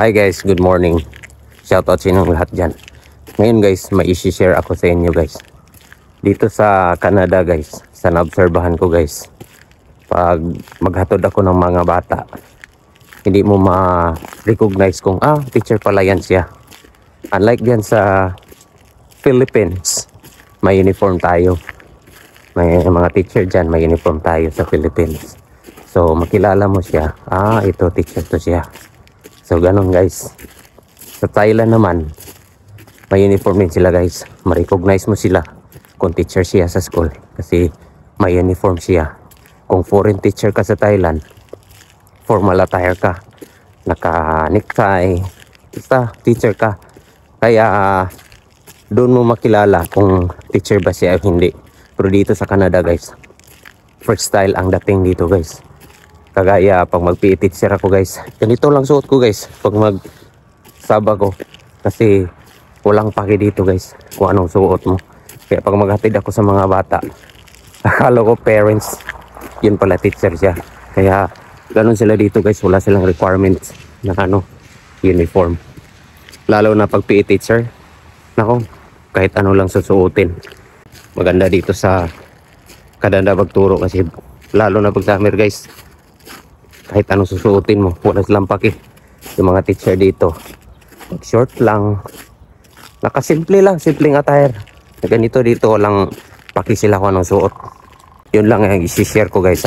Hi guys, good morning. Shoutout sa inyong lahat dyan. Ngayon guys, may isi-share ako sa inyo guys. Dito sa Canada guys, sa naobserbahan ko guys, pag maghatod ako ng mga bata, hindi mo ma-recognize kung teacher pala yan siya. Unlike dyan sa Philippines, may uniform tayo. May mga teacher dyan, may uniform tayo sa Philippines. So makilala mo siya, ito teacher to siya. So ganun guys. Sa Thailand naman, may uniform din sila guys. Ma-recognize mo sila kung teacher siya sa school kasi may uniform siya. Kung foreign teacher ka sa Thailand, formal attire ka, naka-necktie, basta teacher ka. Kaya doon mo makilala kung teacher ba siya o hindi. Pero dito sa Canada guys, freestyle ang dating dito guys. Kagaya pag mag-PE teacher ako guys, ganito lang suot ko guys pag mag-saba ko. Kasi walang pake dito guys kung anong suot mo. Kaya pag maghatid ako sa mga bata, akala ko parents, yun pala teacher siya. Kaya ganun sila dito guys, wala silang requirements na uniform. Lalo na pag PE teacher, nako, kahit ano lang susuotin. Maganda dito sa Canada magturo kasi lalo na pag summer guys, kahit anong susuotin mo, wala silang pake. Yung mga teacher dito, mag short lang, nakasimple lang, simpleng attire. Ganito dito, walang pake sila kung anong suot. Yun lang yung isi-share ko guys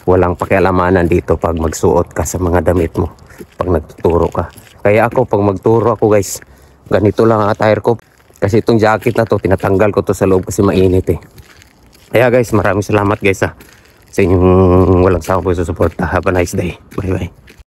Walang pakialamanan dito pag magsuot ka sa mga damit mo, pag nagtuturo ka. Kaya ako, pag magturo ako guys, ganito lang ang attire ko. Kasi itong jacket na to, tinatanggal ko to sa loob kasi mainit Kaya guys, maraming salamat guys sa inyong walang sawang pagsusuporta. Have a nice day. Bye bye.